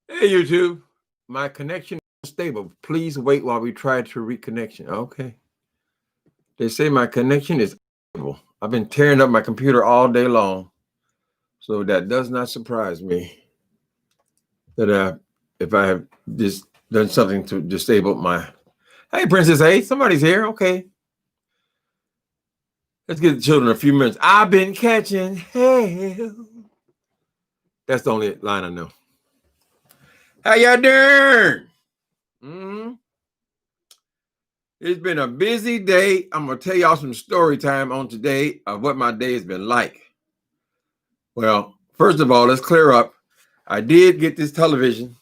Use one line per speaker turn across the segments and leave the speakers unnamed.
Hey, YouTube. My connection is stable. Please wait while we try to reconnection. Okay. They say my connection is stable. I've been tearing up my computer all day long. So that does not surprise me that if I have just done something to disable my. Hey, Princess A, somebody's here. Okay. Let's give the children a few minutes. I've been catching hell. That's the only line I know. How y'all doing? Mm-hmm. It's been a busy day. I'm going to tell y'all some story time on today of what my day has been like. Well, first of all, let's clear up. I did get this television.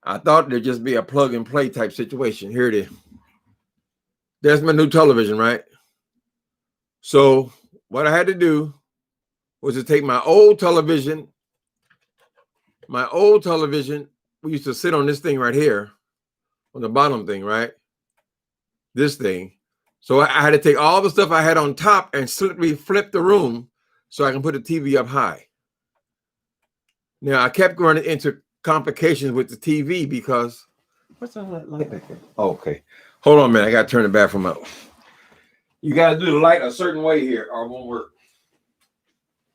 I thought there'd just be a plug and play type situation. Here it is. There's my new television, right? So what I had to do was to take my old television. We used to sit on this thing right here, on the bottom thing, right? This thing. So I had to take all the stuff I had on top and flip the room so I can put the TV up high. Now, I kept running into complications with the TV because, what's on that light back there? Oh, okay. Hold on a minute. I got to turn the bathroom up. You got to do the light a certain way here or it won't work.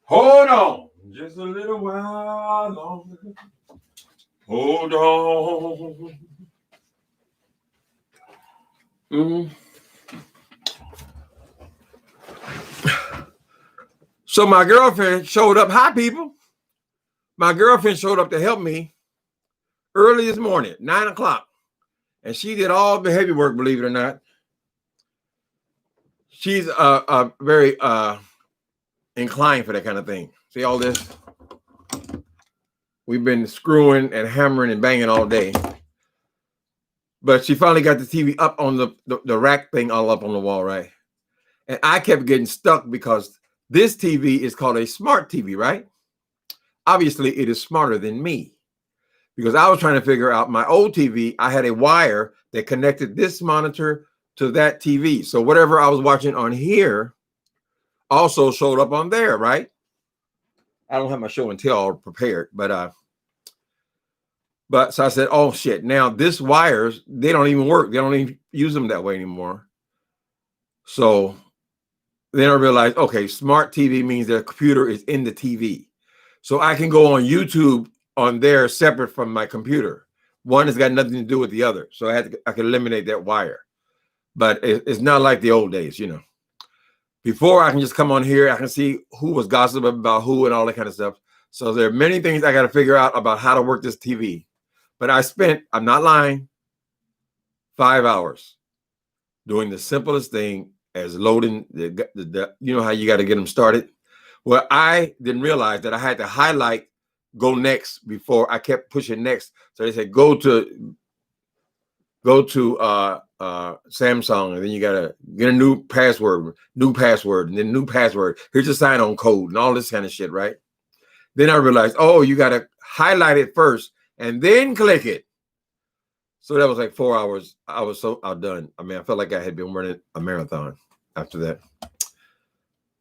Hold on. Just a little while longer. Hold on. So my girlfriend showed up. Hi, people. My girlfriend showed up to help me early this morning, 9 o'clock. And she did all the heavy work, believe it or not. She's very inclined for that kind of thing. See all this? We've been screwing and hammering and banging all day. But she finally got the TV up on the rack thing all up on the wall, right? And I kept getting stuck because this TV is called a smart TV, right? Obviously, it is smarter than me because I was trying to figure out my old TV. I had a wire that connected this monitor to that TV. So whatever I was watching on here also showed up on there, right? I don't have my show and tell all prepared, but so I said, oh shit, now this wires, they don't even work. They don't even use them that way anymore. So then I realized, okay, smart TV means the computer is in the TV. So I can go on YouTube on there separate from my computer. One has got nothing to do with the other. So I could eliminate that wire. But it's not like the old days, you know. Before I can just come on here, I can see who was gossiping about who and all that kind of stuff. So there are many things I got to figure out about how to work this TV. But I spent, I'm not lying, 5 hours doing the simplest thing as loading the you know how you got to get them started. Well, I didn't realize that I had to highlight go next before I kept pushing next. So they said go to Samsung, and then you gotta get a new password, and then new password. Here's your sign-on code and all this kind of shit, right? Then I realized, oh, you gotta highlight it first and then click it. So that was like 4 hours. I was so outdone. I mean, I felt like I had been running a marathon after that.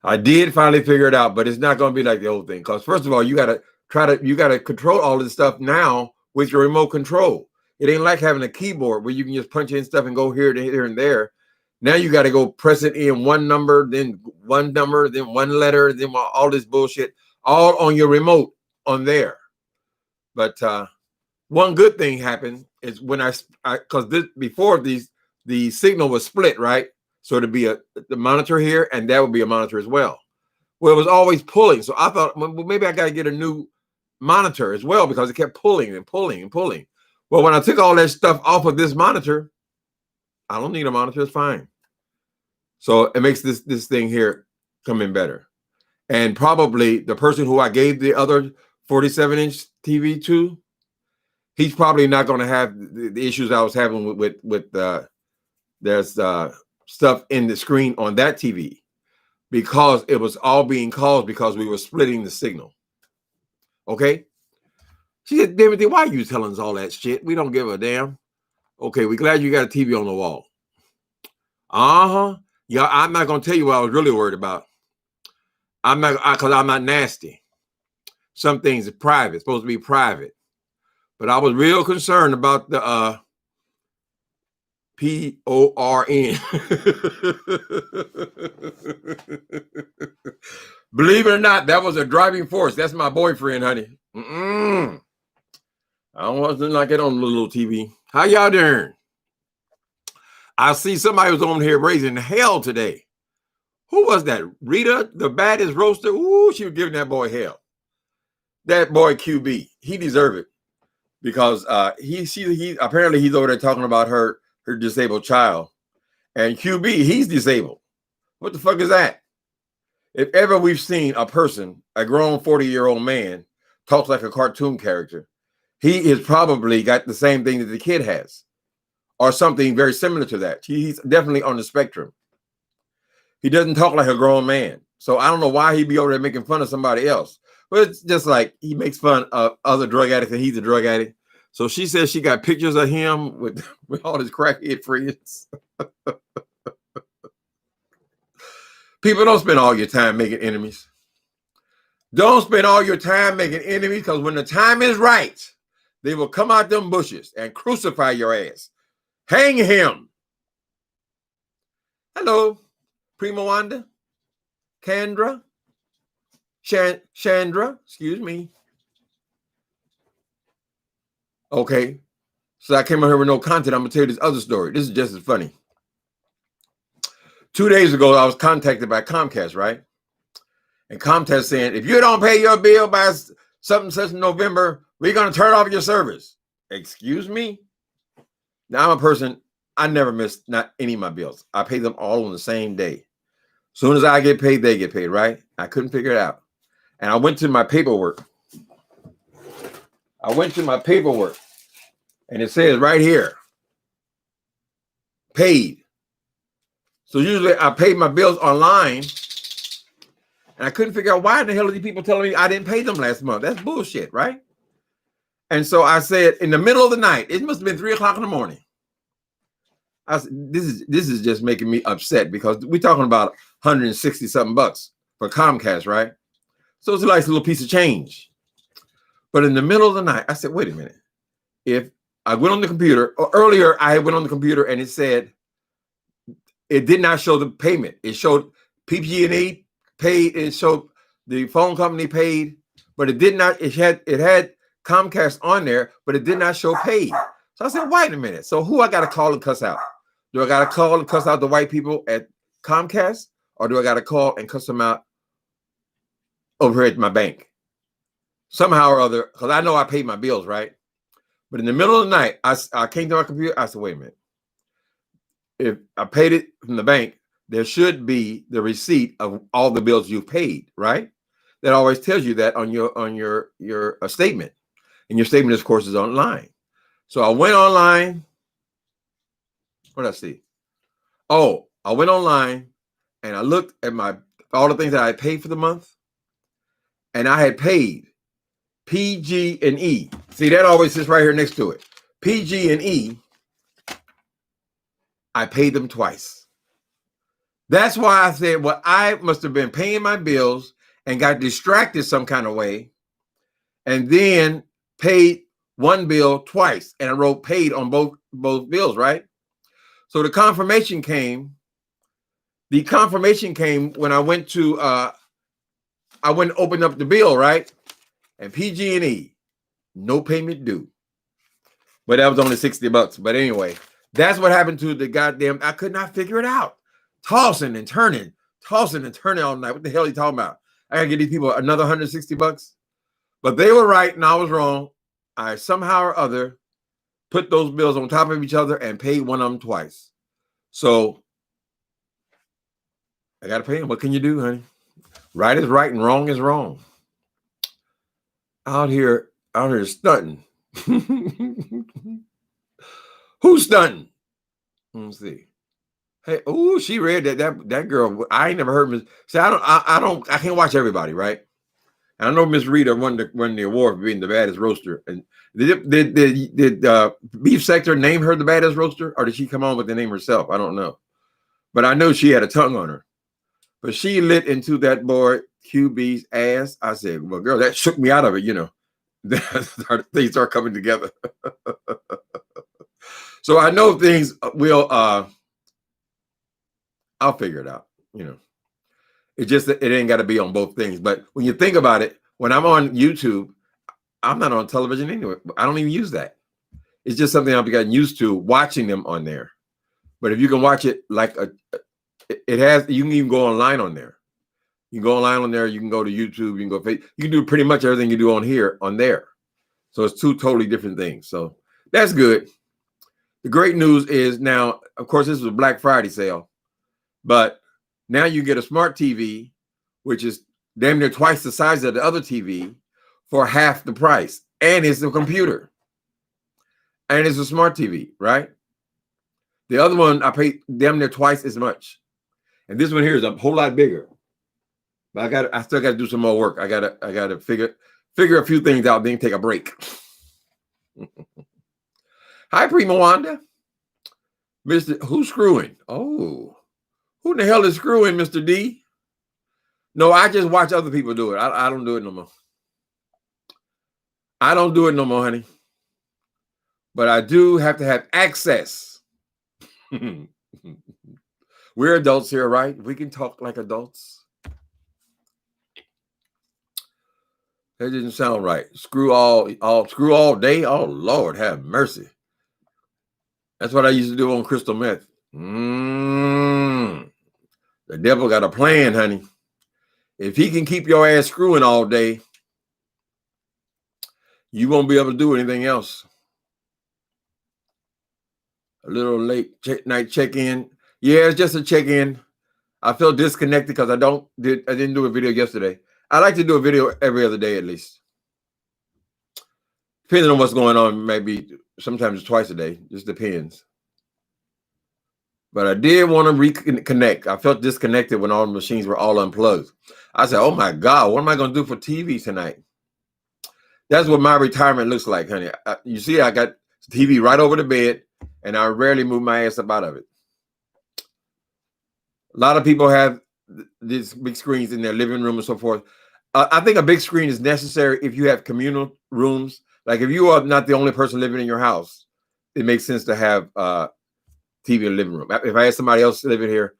I did finally figure it out, but it's not going to be like the old thing. Because first of all, you got to control all this stuff now with your remote control. It ain't like having a keyboard where you can just punch in stuff and go here to here and there. Now you got to go press it in one number, then one letter, then all this bullshit, all on your remote on there. But one good thing happened is when before the signal was split, right? So it'd be the monitor here, and that would be a monitor as well. Well, it was always pulling. So I thought, well, maybe I got to get a new monitor as well because it kept pulling and pulling and pulling. Well, when I took all that stuff off of this monitor, I don't need a monitor. It's fine. So it makes this thing here come in better. And probably the person who I gave the other 47-inch TV to, he's probably not going to have the issues I was having with there's stuff in the screen on that TV because it was all being caused because we were splitting the signal. Okay? She said, Timothy, why are you telling us all that shit? We don't give a damn. Okay, we're glad you got a TV on the wall. Uh-huh. Yeah, I'm not going to tell you what I was really worried about. Because I'm not nasty. Some things are private, supposed to be private. But I was real concerned about the PORN. Believe it or not, that was a driving force. That's my boyfriend, honey. I don't want to like it on the little TV. How y'all doing? I see somebody was on here raising hell today. Who was that? Rita, the baddest roaster? Ooh, she was giving that boy hell. That boy QB, he deserved it because he apparently he's over there talking about her disabled child, and QB, he's disabled. What the fuck is that? If ever we've seen a person, a grown 40-year-old man, talks like a cartoon character, he is probably got the same thing that the kid has, or something very similar to that. He's definitely on the spectrum. He doesn't talk like a grown man. So I don't know why he'd be over there making fun of somebody else. But it's just like he makes fun of other drug addicts and he's a drug addict. So she says she got pictures of him with all his crackhead friends. People, don't spend all your time making enemies. Don't spend all your time making enemies, because when the time is right, they will come out them bushes and crucify your ass. Hang him. Hello, Prima Wanda, Chandra, Chandra, excuse me. Okay, so I came out here with no content. I'm going to tell you this other story. This is just as funny. 2 days ago, I was contacted by Comcast, right? And Comcast saying, if you don't pay your bill by something such in November, we're going to turn off your service. Excuse me? Now I'm a person, I never miss not any of my bills. I pay them all on the same day. As soon as I get paid, they get paid, right? I couldn't figure it out. And I went to my paperwork. And it says right here, paid. So usually I pay my bills online, and I couldn't figure out why in the hell are these people telling me I didn't pay them last month. That's bullshit, right? And so I said, in the middle of the night, it must have been 3 o'clock in the morning. I said, this is just making me upset, because we're talking about 160 something bucks for Comcast, right? So it's like a little piece of change. But in the middle of the night, I said, wait a minute. If I went on the computer, or earlier I went on the computer and it said, it did not show the payment. It showed PG&E paid. It showed the phone company paid, but it did not. It had Comcast on there, but it did not show paid. So I said, wait a minute. So who I got to call and cuss out? Do I got to call and cuss out the white people at Comcast, or do I got to call and cuss them out over here at my bank? Somehow or other, because I know I paid my bills, right? But in the middle of the night, I came to my computer. I said, wait a minute. If I paid it from the bank, there should be the receipt of all the bills you've paid, right? That always tells you that on your statement. And your statement, of course, is online. So I went online. What did I see? Oh, I went online and I looked at all the things that I paid for the month. And I had paid PG&E. See, that always sits right here next to it. PG&E. I paid them twice. That's why I said, well, I must have been paying my bills and got distracted some kind of way, and then paid one bill twice, and I wrote paid on both bills, right? So the confirmation came. The confirmation came when I went to I went and opened up the bill, right? And PG&E, no payment due. But that was only 60 bucks. But anyway, that's what happened to the goddamn, I could not figure it out. Tossing and turning all night. What the hell are you talking about? I gotta get these people another 160 bucks. But they were right and I was wrong. I somehow or other put those bills on top of each other and paid one of them twice. So I gotta pay them. What can you do, honey? Right is right and wrong is wrong. Out here stunting. Who's stunting? Let's see. Hey, oh, she read that girl. I ain't never heard Miss. See, I can't watch everybody, right? And I know Miss Rita won the award for being the baddest roaster. And did Beef Sector name her the baddest roaster, or did she come on with the name herself? I don't know, but I know she had a tongue on her. But she lit into that boy QB's ass. I said, well, girl, that shook me out of it, you know. things start coming together. So I know things will, I'll figure it out, you know. It's just that it ain't got to be on both things. But when you think about it, when I'm on YouTube, I'm not on television anyway. I don't even use that. It's just something I've gotten used to watching them on there. But if you can watch it like it has, you can even go online on there. You can go online on there. You can go to YouTube. You can go. You can do pretty much everything you do on here on there. So it's two totally different things. So that's good. The great news is now, of course, this was a Black Friday sale, but now you get a smart TV, which is damn near twice the size of the other TV for half the price. And it's a computer. And it's a smart TV, right? The other one, I paid damn near twice as much. And this one here is a whole lot bigger. But I still got to do some more work. I gotta figure a few things out, then take a break. Hi, Prima Wanda. Mr. Who's screwing? Oh, who the hell is screwing, Mr. D? No, I just watch other people do it. I don't do it no more. I don't do it no more, honey. But I do have to have access. We're adults here, right? We can talk like adults. That didn't sound right. Screw all day. Oh, Lord, have mercy. That's what I used to do on crystal meth. The devil got a plan, honey. If he can keep your ass screwing all day, you won't be able to do anything else. A little late night check-in. Yeah, it's just a check-in. I feel disconnected because I didn't do a video yesterday. I like to do a video every other day at least. Depending on what's going on, maybe sometimes twice a day. Just depends. But I did want to reconnect. I felt disconnected when all the machines were all unplugged. I said, oh my God, what am I going to do for TV tonight? That's what my retirement looks like, honey. You see, I got TV right over the bed, and I rarely move my ass up out of it. A lot of people have these big screens in their living room and so forth. I think a big screen is necessary if you have communal rooms. Like if you are not the only person living in your house, it makes sense to have TV in the living room. If I had somebody else living here,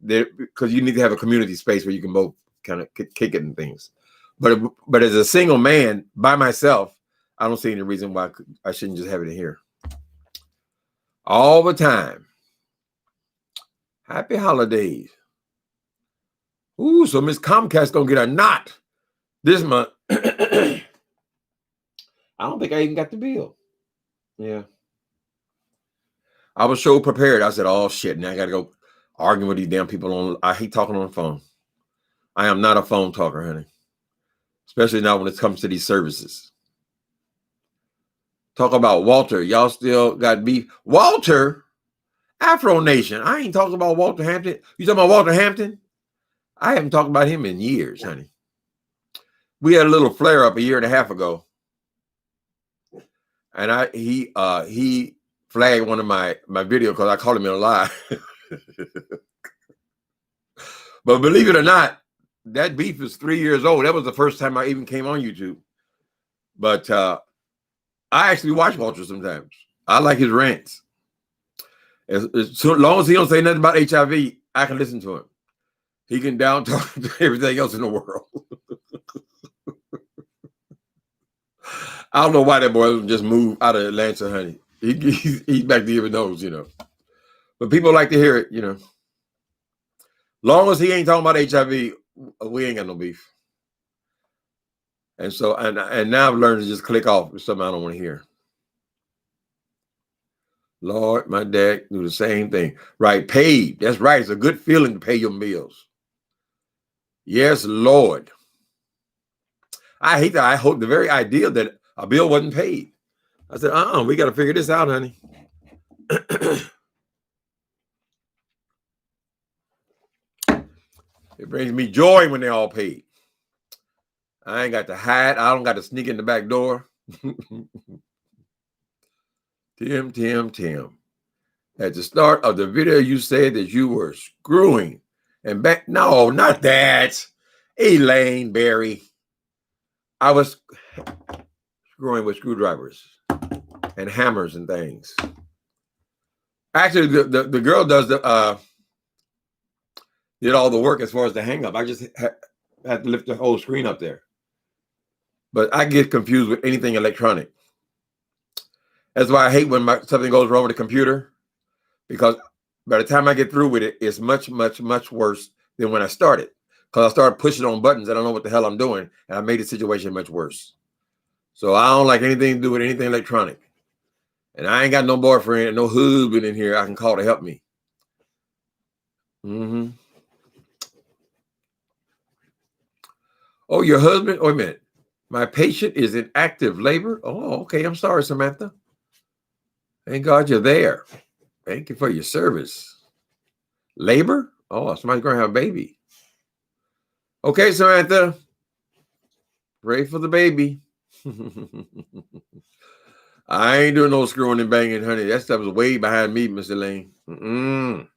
because you need to have a community space where you can both kind of kick it and things. But as a single man by myself, I don't see any reason why I shouldn't just have it in here all the time. Happy holidays. Ooh, so Miss Comcast gonna get a knot this month. I don't think I even got the bill. Yeah. I was so prepared. I said, oh shit, now I gotta go arguing with these damn people I hate talking on the phone. I am not a phone talker, honey. Especially now when it comes to these services. Talk about Walter. Y'all still got beef. Walter? Afro Nation. I ain't talking about Walter Hampton. You talking about Walter Hampton? I haven't talked about him in years, honey. We had a little flare up a year and a half ago. And he flagged one of my video because I called him in a lie. But believe it or not, that beef is 3 years old. That was the first time I even came on YouTube. But I actually watch Walter sometimes. I like his rants. As long as he don't say nothing about HIV, I can listen to him. He can down talk to everything else in the world. I don't know why that boy just moved out of Atlanta, honey. He's back to even knows, you know. But people like to hear it, you know. Long as he ain't talking about HIV, we ain't got no beef. And so, and now I've learned to just click off with something I don't want to hear. Lord, my dad do the same thing. Right, paid. That's right. It's a good feeling to pay your bills. Yes, Lord. I hate that. I hope the very idea that a bill wasn't paid. I said, we got to figure this out, honey. It brings me joy when they're all paid. I ain't got to hide. I don't got to sneak in the back door. Tim. At the start of the video, you said that you were screwing. And back, no, not that. Elaine Berry. I was screwing with screwdrivers and hammers and things. Actually, the girl does did all the work as far as the hang up. I just had to lift the whole screen up there. But I get confused with anything electronic. That's why I hate when something goes wrong with the computer, because by the time I get through with it, it's much, much, much worse than when I started. Because I started pushing on buttons. I don't know what the hell I'm doing. And I made the situation much worse. So I don't like anything to do with anything electronic. And I ain't got no boyfriend and no husband in here I can call to help me. Oh, your husband? Wait a minute. My patient is in active labor. Oh, okay. I'm sorry, Samantha. Thank God you're there. Thank you for your service. Labor? Oh, somebody's going to have a baby. Okay, Samantha. Pray for the baby. I ain't doing no screwing and banging, honey. That stuff is way behind me, Mr. Lane.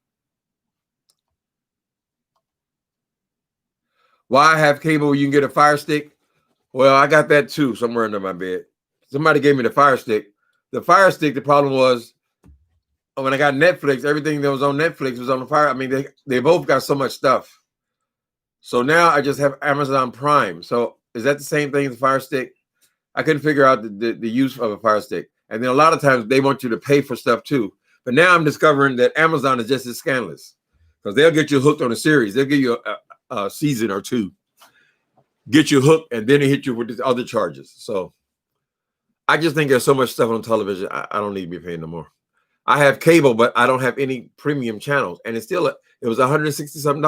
Why have cable where you can get a Fire Stick? Well, I got that too somewhere under my bed. Somebody gave me the Fire Stick. The Fire Stick, the problem was when I got Netflix, everything that was on Netflix was on the Fire. I mean, they both got so much stuff. So now I just have Amazon Prime. So is that the same thing as a Fire Stick? I couldn't figure out the use of a Fire Stick. And then a lot of times they want you to pay for stuff too. But now I'm discovering that Amazon is just as scandalous, because they'll get you hooked on a series. They'll give you a season or two, get you hooked, and then they hit you with the other charges. So I just think there's so much stuff on television. I don't need to be paying no more. I have cable, but I don't have any premium channels. And it was $160 something.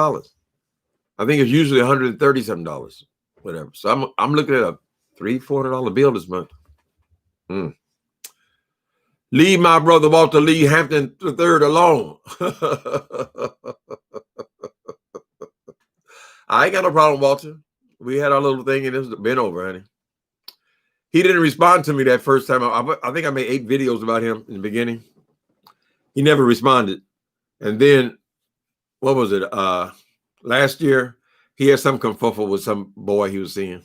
I think it's usually $130 something, whatever. So I'm looking at a $300-$400 bill this month. Leave my brother Walter Lee Hampton III alone. I ain't got no problem, Walter. We had our little thing and it's been over, honey. He didn't respond to me that first time. I think I made 8 videos about him in the beginning. He never responded. And then, what was it? Last year, he had some kerfuffle with some boy he was seeing.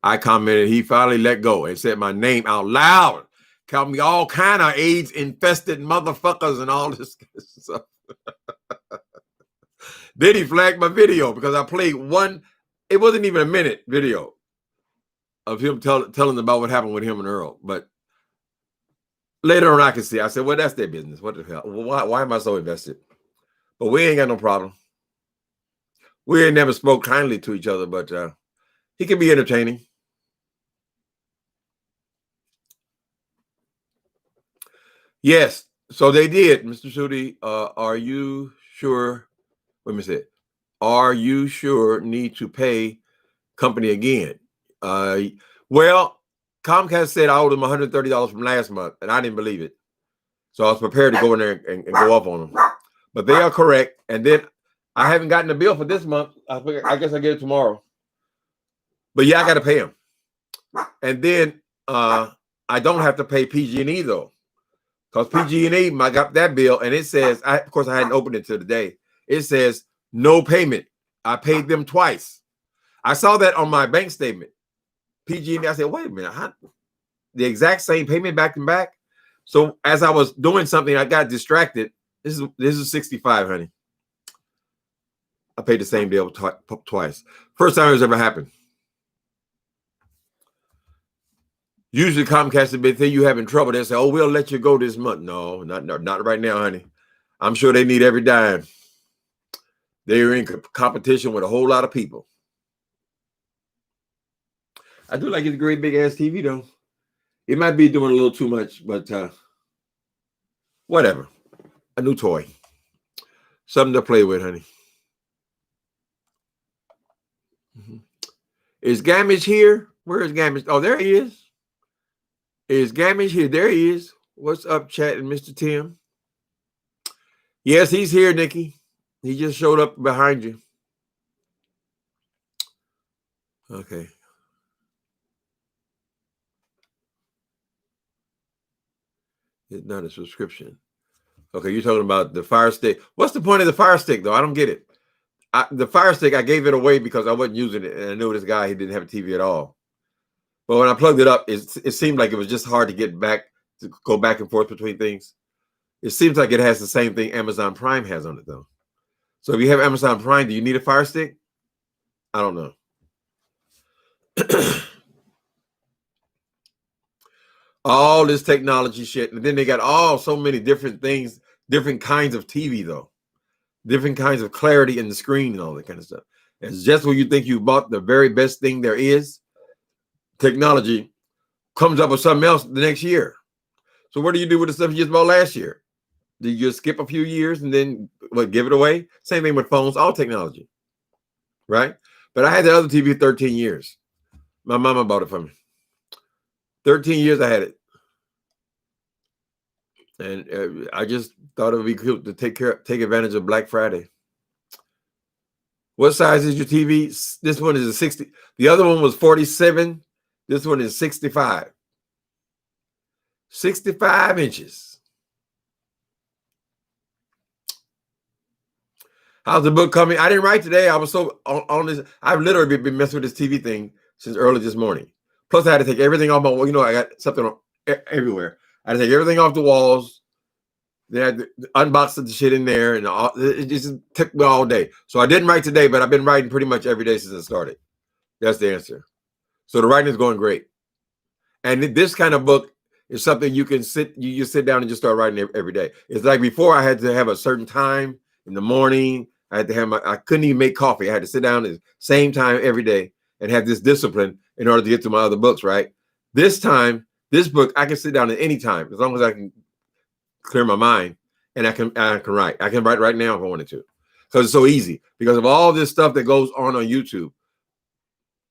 I commented, he finally let go and said my name out loud. Called me all kind of AIDS-infested motherfuckers and all this stuff. Then he flagged my video because I played one, it wasn't even a minute video of him telling about what happened with him and Earl. But later on I could see, I said, well, that's their business. What the hell? Why am I so invested? But we ain't got no problem. We ain't never spoke kindly to each other, but he can be entertaining. Yes, so they did, Mr. Sudi. Are you sure? Let me say, are you sure need to pay company again? Well, Comcast said I owed them $130 from last month, and I didn't believe it. So I was prepared to go in there and go up on them. But they are correct. And then I haven't gotten the bill for this month. I guess I get it tomorrow. But yeah, I got to pay them. And then I don't have to pay PG&E though, because PG&E, I got that bill, and it says, of course, I hadn't opened it till today. It says no payment. I paid them twice. I saw that on my bank statement. PG&E, I said, wait a minute, the exact same payment back and back. So as I was doing something, I got distracted. This is 65, honey. I paid the same bill twice. First time it's ever happened. Usually Comcast, if they think you having trouble, they say, oh, we'll let you go this month. No, not right now, honey. I'm sure they need every dime. They're in competition with a whole lot of people. I do like it's a great big ass TV though. It might be doing a little too much, but whatever. A new toy. Something to play with, honey. Is Gamish here? Where is Gamish? Oh, there he is. Is Gamish here? There he is. What's up, chatting, Mr. Tim? Yes, he's here, Nikki. He just showed up behind you. Okay. It's not a subscription. Okay, you're talking about the Fire Stick. What's the point of the Fire Stick, though? I don't get it. The Fire Stick, I gave it away because I wasn't using it, and I knew this guy, he didn't have a TV at all. But when I plugged it up, it seemed like it was just hard to go back and forth between things. It seems like it has the same thing Amazon Prime has on it, though. So if you have Amazon Prime, do you need a Fire Stick? I don't know. All this technology shit. And then they got so many different things, different kinds of TV, though. Different kinds of clarity in the screen and all that kind of stuff. It's just when you think you bought the very best thing there is, technology comes up with something else the next year. So what do you do with the stuff you just bought last year? Do you just skip a few years and then give it away? Same thing with phones, all technology, right? But I had the other TV 13 years. My mama bought it for me. 13 years I had it. And I just thought it would be cool to take advantage of Black Friday. What size is your TV? This one is a 60. The other one was 47. This one is 65. 65 inches. How's the book coming? I didn't write today. I was so on this. I've literally been messing with this TV thing since early this morning. Plus, I had to take everything off my wall. You know, I got something everywhere. I had to take everything off the walls. Then I had to unbox the shit in there, and it just took me all day. So I didn't write today, but I've been writing pretty much every day since I started. That's the answer. So the writing is going great. And this kind of book is something you just sit down and just start writing every day. It's like before I had to have a certain time in the morning. I had to have I couldn't even make coffee. I had to sit down at the same time every day and have this discipline in order to get to my other books, right? This book, I can sit down at any time as long as I can clear my mind, and I can write. I can write right now if I wanted to, because it's so easy. Because of all this stuff that goes on YouTube,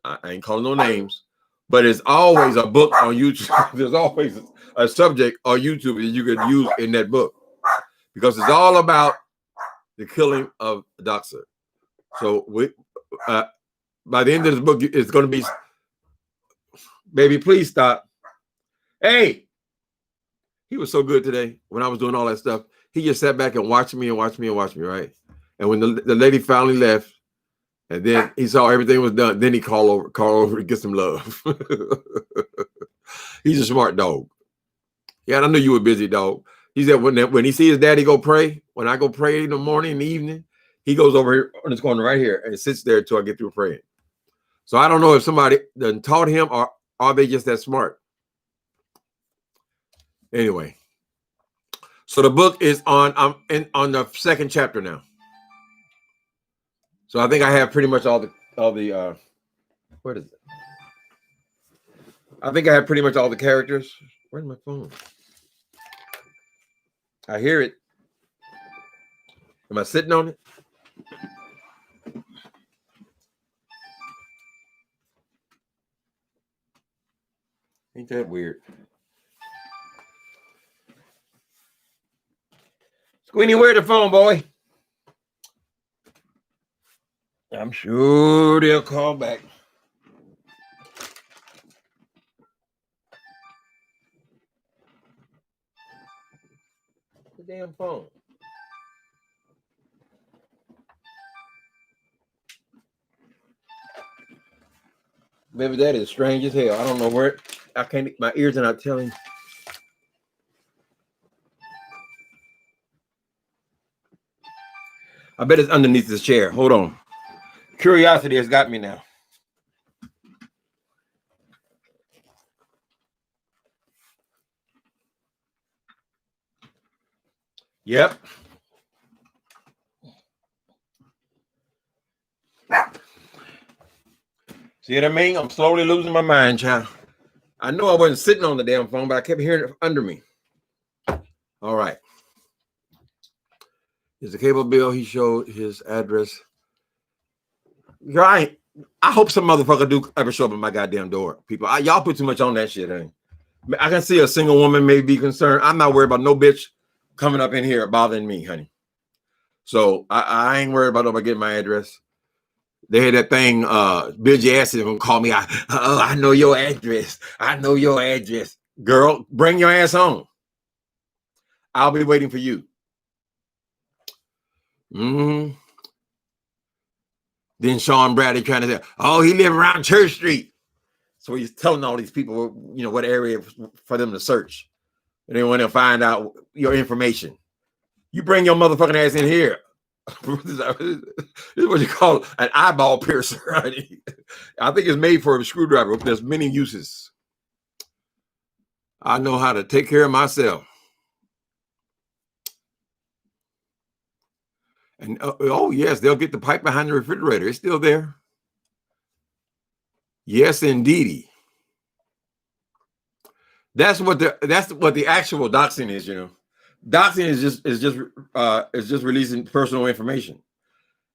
I ain't calling no names, but it's always a book on YouTube. There's always a subject on YouTube that you can use in that book, because it's all about the killing of Doxer. So by the end of this book, it's going to be, baby, please stop. Hey, he was so good today when I was doing all that stuff. He just sat back and watched me, right? And when the lady finally left, and then he saw everything was done, then he called over to get some love. He's a smart dog. Yeah, I knew you were busy, dog. He said when he sees his daddy go pray, when I go pray in the morning and the evening, he goes over here on this corner right here and sits there until I get through praying. So I don't know if somebody done taught him, or are they just that smart? Anyway, so the book is on the second chapter now. So I think I have pretty much all the what is it? I think I have pretty much all the characters. Where's my phone? I hear it. Am I sitting on it? Ain't that weird? Squeenie, where's the phone, boy? I'm sure they'll call back. The damn phone. Baby, that is strange as hell. I don't know where I can't. My ears are not telling. I bet it's underneath this chair. Hold on. Curiosity has got me now. Yep. See what I mean? I'm slowly losing my mind, child. I know I wasn't sitting on the damn phone, but I kept hearing it under me. All right. Here's the cable bill. He showed his address. Right. I hope some motherfucker do ever show up at my goddamn door. People, y'all put too much on that shit, honey. I can see a single woman may be concerned. I'm not worried about no bitch coming up in here bothering me, honey. So I ain't worried about nobody getting my address. They had that thing, Bill Jackson gonna call me. I know your address. I know your address. Girl, bring your ass home. I'll be waiting for you. Mm-hmm. Then Sean Bradley trying to say, oh, he live around Church Street. So he's telling all these people, you know, what area for them to search. And they want to find out your information. You bring your motherfucking ass in here. This is what you call an eyeball piercer. Right? I think it's made for a screwdriver. There's many uses. I know how to take care of myself. And oh yes, they'll get the pipe behind the refrigerator. It's still there. Yes, indeedy. That's what the actual doxing is. You know, doxing is just releasing personal information,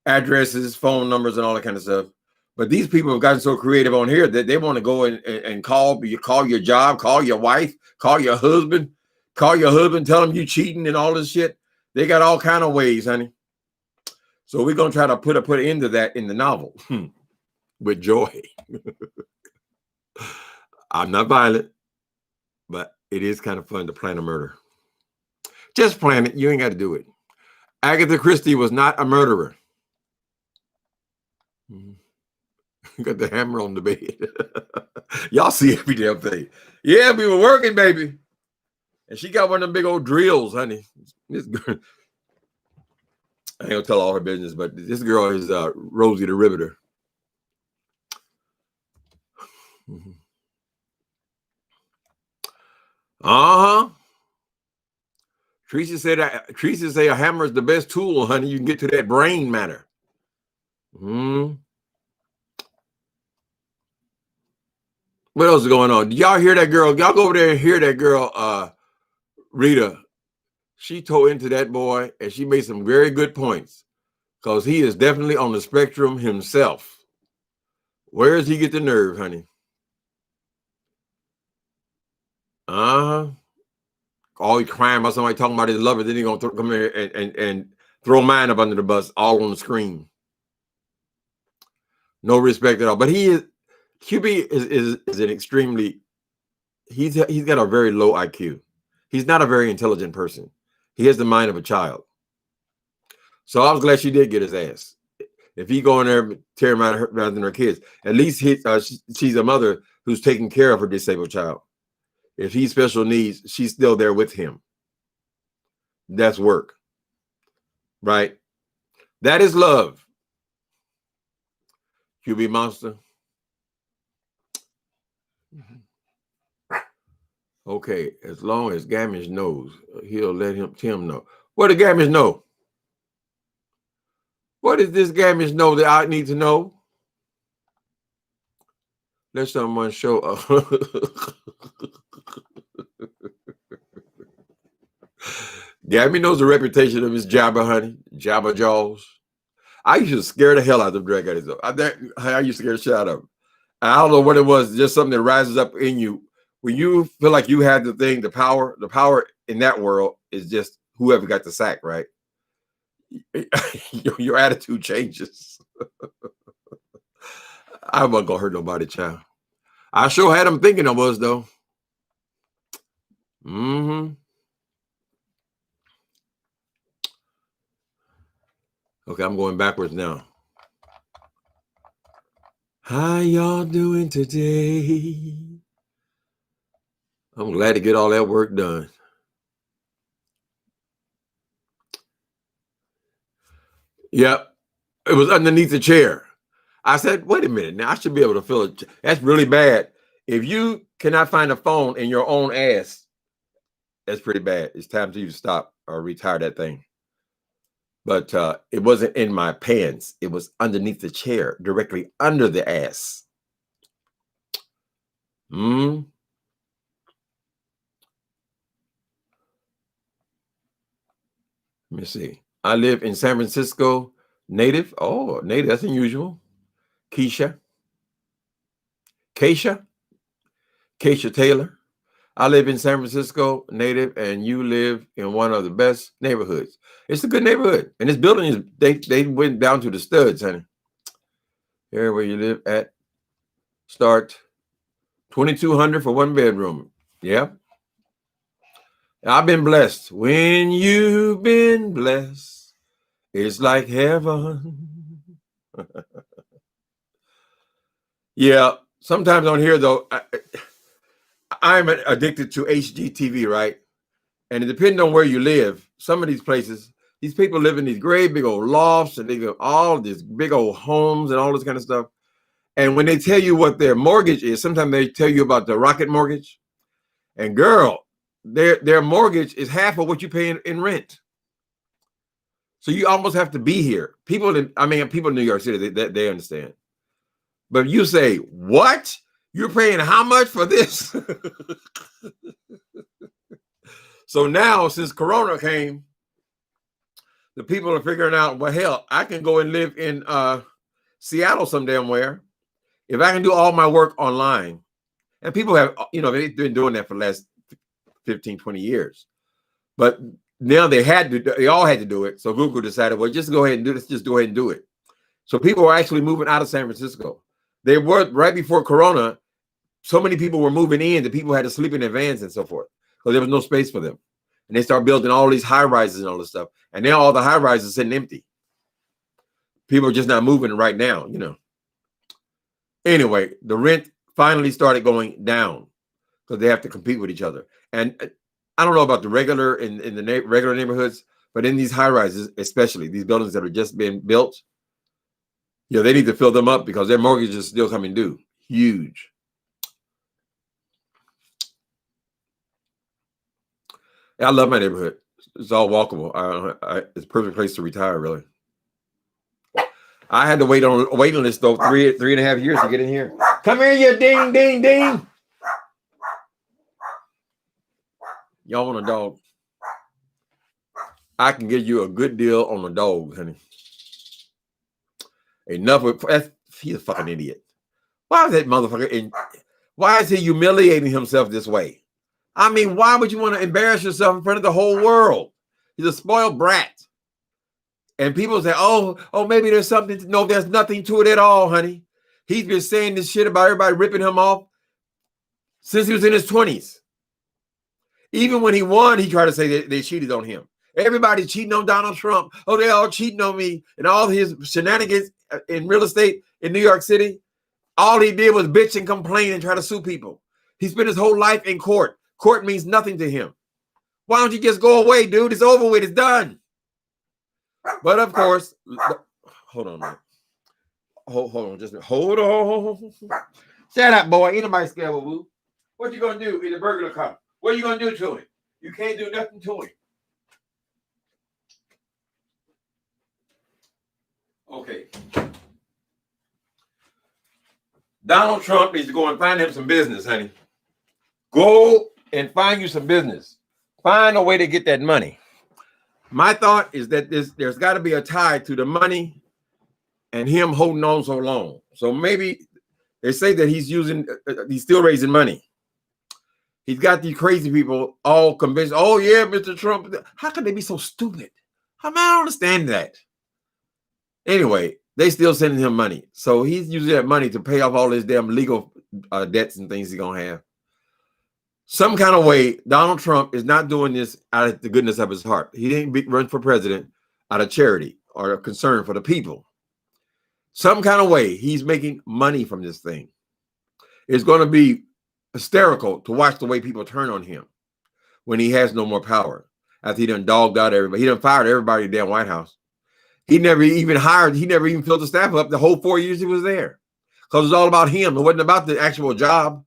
addresses, phone numbers, and all that kind of stuff. But these people have gotten so creative on here that they want to go and call your job, call your wife, call your husband, tell them you cheating and all this shit. They got all kind of ways, honey. So we're gonna try to put an end to that in the novel with joy. I'm not violent, but it is kind of fun to plan a murder. Just plan it. You ain't got to do it. Agatha Christie was not a murderer. Got the hammer on the bed. Y'all see every damn thing. Yeah, we were working, baby. And she got one of them big old drills, honey. This girl, I ain't gonna tell all her business, but this girl is Rosie the Riveter. Teresa said a hammer is the best tool, honey. You can get to that brain matter. What else is going on? Did y'all hear that girl? Y'all go over there and hear that girl, Rita. She tore into that boy, and she made some very good points, because he is definitely on the spectrum himself. Where does he get the nerve, honey? All he crying about somebody talking about his lover, then he gonna come here and throw mine up under the bus, all on the screen. No respect at all. But he is QB is an extremely he's got a very low IQ. He's not a very intelligent person. He has the mind of a child. So I was glad she did get his ass. If he go in there tear him out rather than her kids, at least she's a mother who's taking care of her disabled child. If he's special needs, she's still there with him. That's work, right? That is love. QB monster. Okay, as long as Gamish knows, he'll let Tim know. What did Gamish know? What does this Gamish know that I need to know? Let someone show up. Gabby knows the reputation of his Jabba, honey. Jabba Jaws. I used to scare the hell out of them drag guys. I used to scare the shit out of them. I don't know what it was, just something that rises up in you. When you feel like you had the thing, the power in that world is just whoever got the sack, right? Your attitude changes. I wasn't gonna hurt nobody, child. I sure had them thinking I was, though. Okay, I'm going backwards now. How y'all doing today? I'm glad to get all that work done. Yep, it was underneath the chair. I said, wait a minute, now I should be able to feel it. That's really bad. If you cannot find a phone in your own ass, that's pretty bad. It's time for you to stop or retire that thing. But it wasn't in my pants. It was underneath the chair, directly under the ass. Let me see. I live in San Francisco. Native. Oh, native. That's unusual. Keisha Taylor. I live in San Francisco, native, and you live in one of the best neighborhoods. It's a good neighborhood. And this building is, they went down to the studs, honey. Here where you live at, start $2,200 for one bedroom. Yeah. I've been blessed. When you've been blessed, it's like heaven. Yeah. sometimes on here though, I'm addicted to HGTV, right? And it depends on where you live. Some of these places, these people live in these great big old lofts and they got all these big old homes and all this kind of stuff. And when they tell you what their mortgage is, sometimes they tell you about the rocket mortgage. And girl, their mortgage is half of what you pay in rent. So you almost have to be here. People in New York City, they understand. But you say, what? You're paying how much for this? So now, since Corona came, the people are figuring out, well, hell, I can go and live in Seattle some damn where. If I can do all my work online, and people have, they've been doing that for the last 15, 20 years. But now they all had to do it. So Google decided, well, just go ahead and do this. Just go ahead and do it. So people are actually moving out of San Francisco. They were right before Corona. So many people were moving in that people had to sleep in their vans and so forth because there was no space for them. And they start building all these high rises and all this stuff. And now all the high rises are sitting empty. People are just not moving right now, Anyway, the rent finally started going down because they have to compete with each other. And I don't know about the regular in the regular neighborhoods, but in these high rises, especially these buildings that are just being built, they need to fill them up because their mortgage is still coming due. Huge. I love my neighborhood. It's all walkable. It's a perfect place to retire, really. I had to wait on a waiting list, though, 3.5 years to get in here. Come here, you ding, ding, ding. Y'all want a dog? I can give you a good deal on a dog, honey. Enough with he's a fucking idiot. Why is that motherfucker? Why is he humiliating himself this way? I mean, why would you want to embarrass yourself in front of the whole world? He's a spoiled brat. And people say, oh, maybe there's something. No, there's nothing to it at all, honey. He's been saying this shit about everybody ripping him off since he was in his 20s. Even when he won, he tried to say they cheated on him. Everybody cheating on Donald Trump. Oh, they all cheating on me. And all his shenanigans in real estate in New York City. All he did was bitch and complain and try to sue people. He spent his whole life in court. Court means nothing to him. Why don't you just go away, dude? It's over with. It's done. But of course, hold on, man. Hold on, just hold on. Shut up, boy. Ain't nobody scared of Woo. What you gonna do in the burglar car? What are you gonna do to him? You can't do nothing to him. Okay. Donald Trump needs to go and find him some business, honey. Go and find you some business. Find a way to get that money. My thought is that there's got to be a tie to the money and him holding on so long. So maybe they say that he's still raising money. He's got these crazy people all convinced. Oh yeah, Mr. Trump. How could they be so stupid? I don't understand that. Anyway, they still sending him money. So he's using that money to pay off all his damn legal debts and things he's going to have. Some kind of way, Donald Trump is not doing this out of the goodness of his heart. He didn't run for president out of charity or a concern for the people. Some kind of way, he's making money from this thing. It's going to be hysterical to watch the way people turn on him when he has no more power. After he done dogged out everybody. He done fired everybody in the damn White House. He never even filled the staff up the whole 4 years he was there. Because it's all about him. It wasn't about the actual job.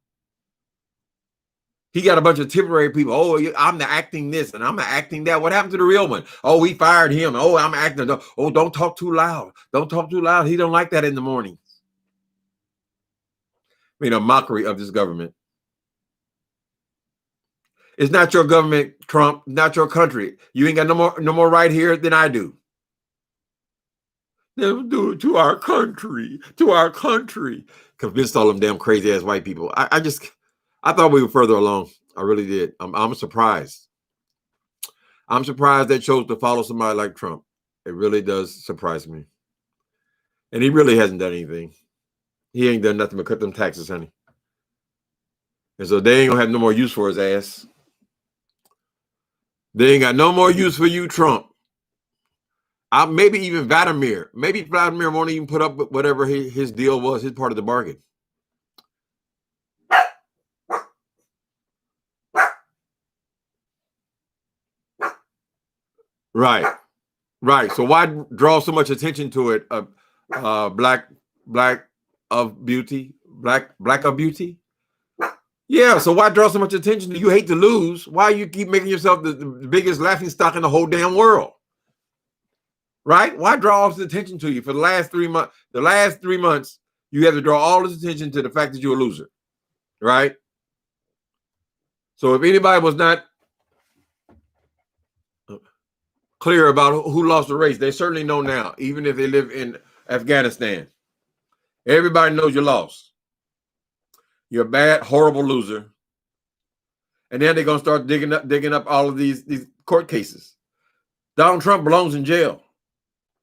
He got a bunch of temporary people. Oh, I'm the acting this and I'm the acting that. What happened to the real one? Oh, we fired him. Oh, I'm acting. Oh, don't talk too loud. Don't talk too loud. He don't like that in the morning. I mean, a mockery of this government. It's not your government, Trump. Not your country. You ain't got no more right here than I do. They'll do it to our country. To our country. Convinced all them damn crazy ass white people. I thought we were further along. I really did. I'm surprised. I'm surprised they chose to follow somebody like Trump. It really does surprise me. And he really hasn't done anything. He ain't done nothing but cut them taxes, honey. And so they ain't gonna have no more use for his ass. They ain't got no more use for you, Trump. Maybe even Vladimir. Maybe Vladimir won't even put up with whatever his deal was, his part of the bargain. Right. Right. So why draw so much attention to it? Black of beauty, black of beauty. Yeah. So why draw so much attention? You hate to lose. Why you keep making yourself the biggest laughing stock in the whole damn world? Right? Why draw all this attention to you for the last 3 months? The last 3 months, you have to draw all this attention to the fact that you're a loser. Right? So if anybody was not clear about who lost the race, they certainly know now, even if they live in Afghanistan. Everybody knows you lost. You're a bad, horrible loser. And then they're going to start digging up all of these court cases. Donald Trump belongs in jail.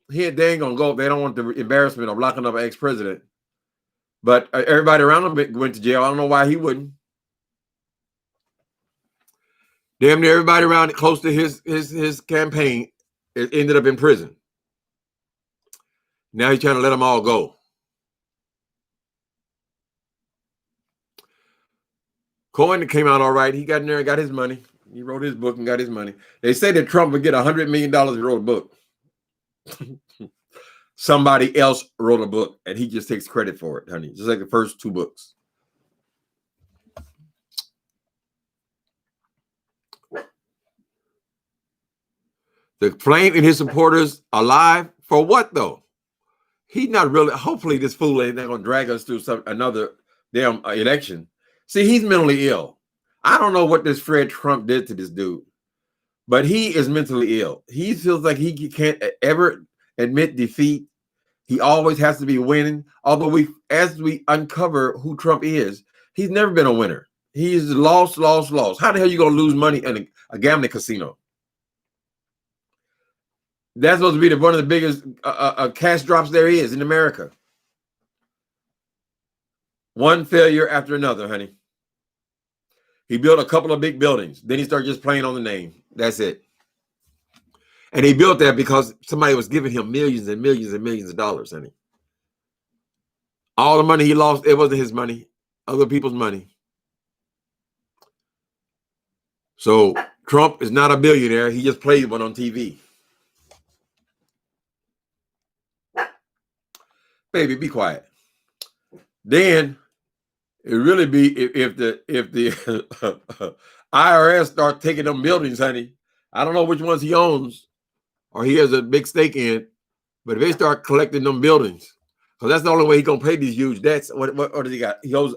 They ain't going to go. They don't want the embarrassment of locking up an ex-president. But everybody around him went to jail. I don't know why he wouldn't. Damn near everybody around close to his campaign ended up in prison. Now he's trying to let them all go. Cohen came out all right. He got in there and got his money. He wrote his book and got his money. They say that Trump would get $100 million if he wrote a book. Somebody else wrote a book, and he just takes credit for it, honey. Just like the first 2 books. The flame and his supporters alive for what, though? He's not really. Hopefully, this fool ain't going to drag us through another damn election. See, he's mentally ill. I don't know what this Fred Trump did to this dude, but he is mentally ill. He feels like he can't ever admit defeat. He always has to be winning. Although as we uncover who Trump is, he's never been a winner. He's lost. How the hell are you going to lose money in a gambling casino? That's supposed to be one of the biggest cash drops there is in America. One failure after another, honey. He built a couple of big buildings. Then he started just playing on the name. That's it. And he built that because somebody was giving him millions and millions and millions of dollars, honey. All the money he lost, it wasn't his money. Other people's money. So Trump is not a billionaire. He just played one on TV. Baby, be quiet. Then it really be if the IRS start taking them buildings, honey. I don't know which ones he owns or he has a big stake in, but if they start collecting them buildings, because that's the only way he's gonna pay these huge debts. What does he got? He owes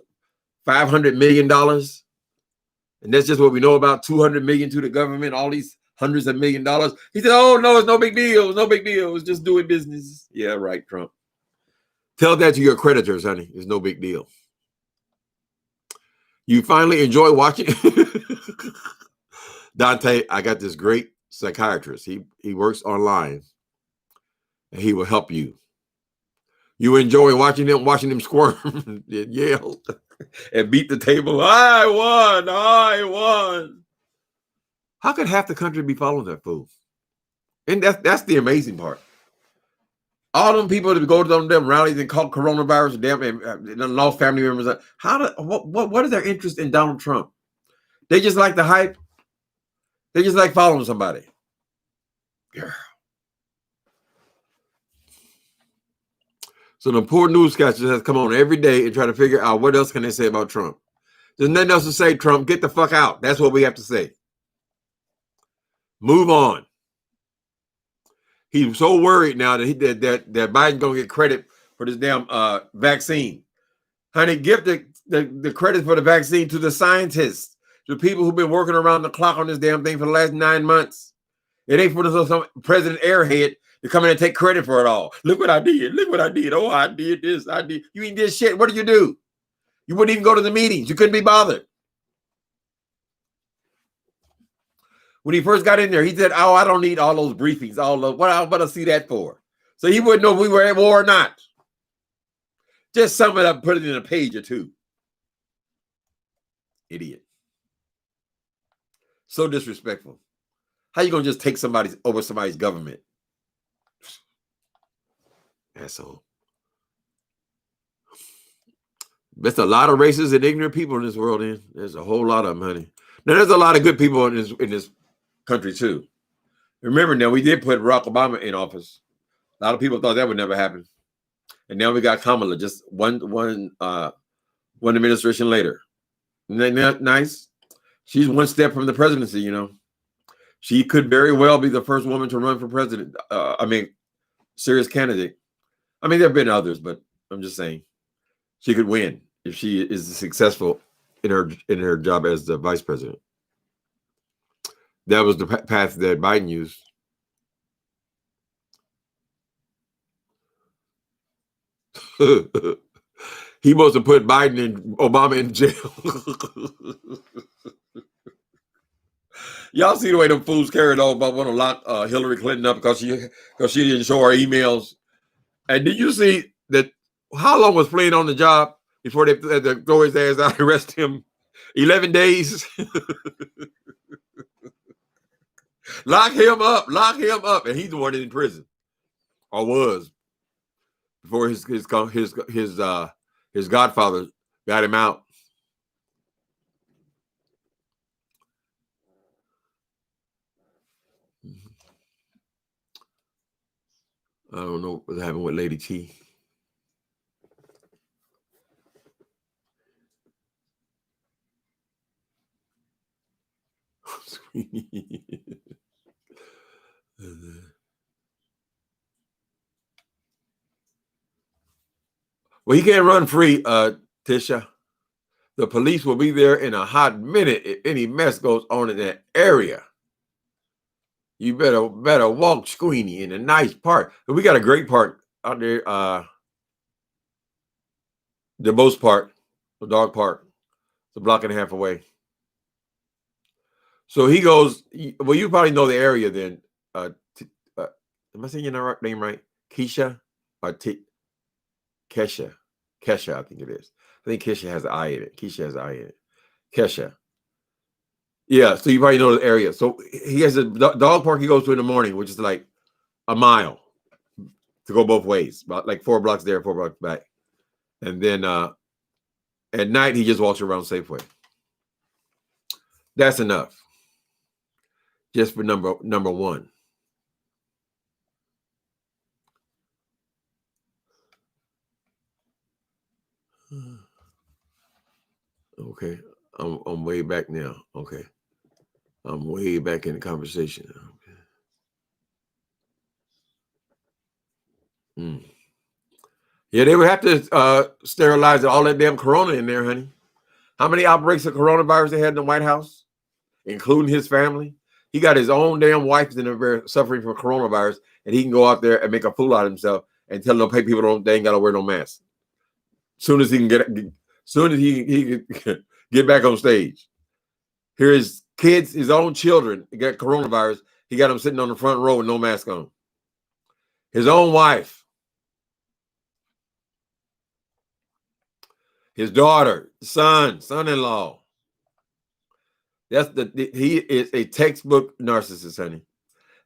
$500 million, and that's just what we know about. $200 million to the government, all these hundreds of $1 million. He said, "Oh no, it's no big deal. It's no big deal. It's just doing business." Yeah, right, Trump. Tell that to your creditors, honey. It's no big deal. You finally enjoy watching. Dante, I got this great psychiatrist. He works online, and he will help you. You enjoy watching them squirm and yell and beat the table. I won. How could half the country be following that fool? And that's the amazing part. All them people that go to them rallies and call coronavirus and lost family members. What is their interest in Donald Trump? They just like the hype. They just like following somebody. Girl. So the poor newscasters has come on every day and try to figure out what else can they say about Trump. There's nothing else to say, Trump. Get the fuck out. That's what we have to say. Move on. He's so worried now that that Biden's gonna get credit for this damn vaccine. Honey, give the credit for the vaccine to the scientists, the people who've been working around the clock on this damn thing for the last 9 months. It ain't for some President Airhead to come in and take credit for it all. Look what I did. Look what I did. Oh, I did this. I did. You ain't did shit. What did you do? You wouldn't even go to the meetings. You couldn't be bothered. When he first got in there, he said, "Oh, I don't need all those briefings. What I'm going to see that for?" So he wouldn't know if we were at war or not. Just sum it up, put it in a page or two. Idiot. So disrespectful. How you gonna just take over somebody's government? Asshole. There's a lot of racist and ignorant people in this world. There's a whole lot of them, honey. Now there's a lot of good people in this country too. Remember now, we did put Barack Obama in office. A lot of people thought that would never happen. And now we got Kamala just one administration later. Isn't that nice? She's one step from the presidency, you know. She could very well be the first woman to run for president. Serious candidate. I mean, there have been others, but I'm just saying she could win if she is successful in her job as the vice president. That was the path that Biden used. He must have put Biden and Obama in jail. Y'all see the way them fools carried on about want to lock Hillary Clinton up because she didn't show her emails. And did you see that? How long was Flynn on the job before they had to throw his ass out and arrest him? 11 days. Lock him up, and he's the one in prison, or was, before his godfather got him out. I don't know what happened with Lady T. Well, he can't run free, Tisha. The police will be there in a hot minute if any mess goes on in that area. You better walk Squeenie in a nice park. We got a great park out there, the most park, the dog park. It's a block and a half away. So he goes, well, you probably know the area then. Am I saying your name right? Keisha or Kesha? Kesha, I think it is. I think Kesha has an I in it. Keisha has an I in it. Kesha. Yeah, so you probably know the area. So he has a dog park he goes to in the morning, which is like a mile to go both ways, about like 4 blocks there, 4 blocks back. And then at night, he just walks around Safeway. That's enough. Just for number one. Okay, I'm way back now. Okay, I'm way back in the conversation. Okay. Yeah, they would have to sterilize all that damn corona in there, honey. How many outbreaks of coronavirus they had in the White House, including his family? He got his own damn wife in there suffering from coronavirus, and he can go out there and make a fool out of himself and tell them people they ain't got to wear no mask. Soon as he can get back on stage. Here his kids, his own children, got coronavirus. He got them sitting on the front row with no mask on. His own wife, his daughter, son-in-law. He is a textbook narcissist, honey.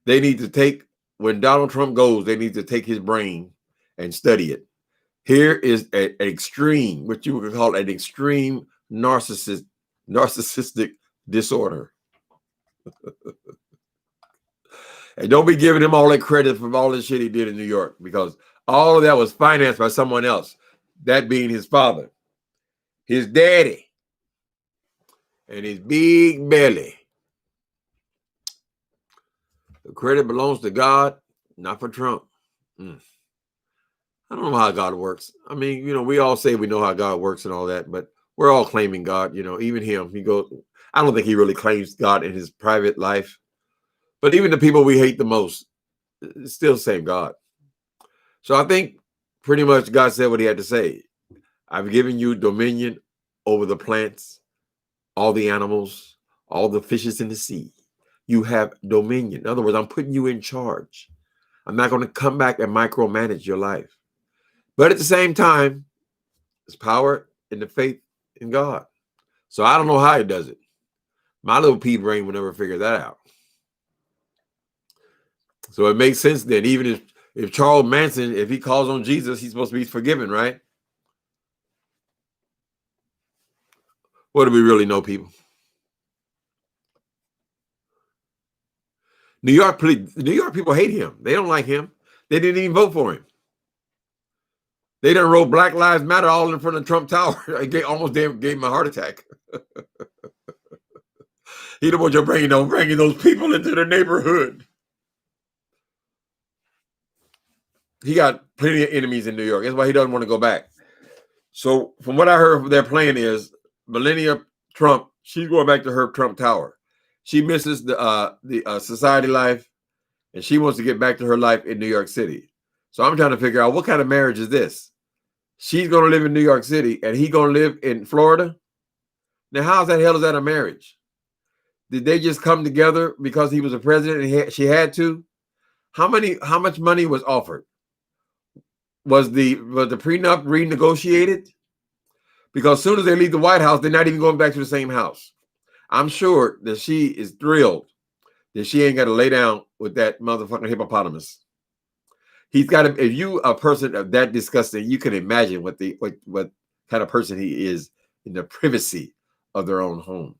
They need to take, when Donald Trump goes, they need to take his brain and study it. Here is an extreme, what you would call an extreme narcissistic disorder. And don't be giving him all that credit for all the shit he did in New York, because all of that was financed by someone else, that being his father, his daddy, and his big belly. The credit belongs to God, not for Trump. I don't know how God works. I mean, we all say we know how God works and all that, but we're all claiming God, even him. I don't think he really claims God in his private life. But even the people we hate the most, it's still the same God. So I think pretty much God said what he had to say. I've given you dominion over the plants, all the animals, all the fishes in the sea. You have dominion. In other words, I'm putting you in charge. I'm not going to come back and micromanage your life. But at the same time, there's power in the faith in God. So I don't know how he does it. My little pea brain will never figure that out. So it makes sense then, even if Charles Manson, if he calls on Jesus, he's supposed to be forgiven, right? What do we really know, people? New York people hate him. They don't like him. They didn't even vote for him. They done wrote Black Lives Matter all in front of Trump Tower. I almost gave him a heart attack. He don't want you bringing those people into the neighborhood. He got plenty of enemies in New York. That's why he doesn't want to go back. So from what I heard, their plan is Melania Trump, she's going back to her Trump Tower. She misses the society life, and she wants to get back to her life in New York City. So I'm trying to figure out what kind of marriage is this? She's going to live in New York City, and he's going to live in Florida? Now, how the hell is that a marriage? Did they just come together because he was a president and she had to? How much money was offered? Was the prenup renegotiated? Because as soon as they leave the White House, they're not even going back to the same house. I'm sure that she is thrilled that she ain't got to lay down with that motherfucking hippopotamus. He's got to. If you a person of that disgusting, you can imagine what kind of person he is in the privacy of their own home.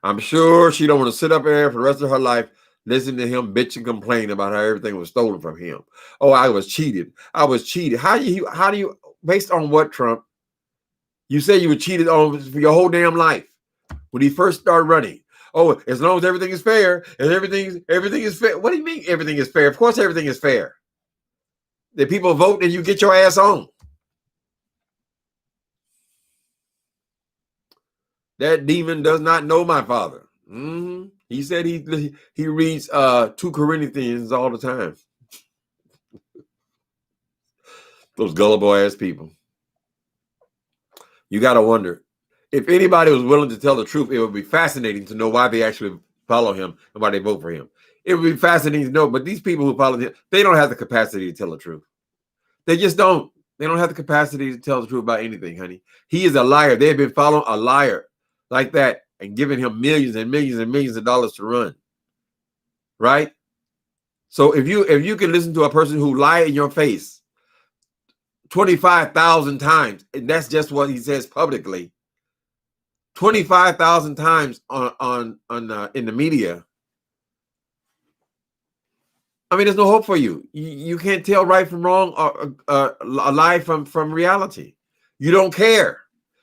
I'm sure she don't want to sit up there for the rest of her life listening to him bitch and complain about how everything was stolen from him. Oh, I was cheated. I was cheated. How do you based on what, Trump? You say you were cheated on for your whole damn life when he first started running. Oh, as long as everything is fair, and everything is fair. What do you mean everything is fair? Of course everything is fair. The people vote and you get your ass on. That demon does not know my father. Mm-hmm. He said he reads 2 Corinthians all the time. Those gullible ass people. You got to wonder, if anybody was willing to tell the truth, it would be fascinating to know why they actually follow him and why they vote for him. It would be fascinating to know, but these people who follow him, they don't have the capacity to tell the truth. They just don't. They don't have the capacity to tell the truth about anything, honey. He is a liar. They've been following a liar like that and giving him millions and millions and millions of dollars to run. Right? So if you can listen to a person who lied in your face 25,000 times, and that's just what he says publicly, 25,000 times on in the media. I mean, there's no hope for you. You can't tell right from wrong or a lie from reality. You don't care.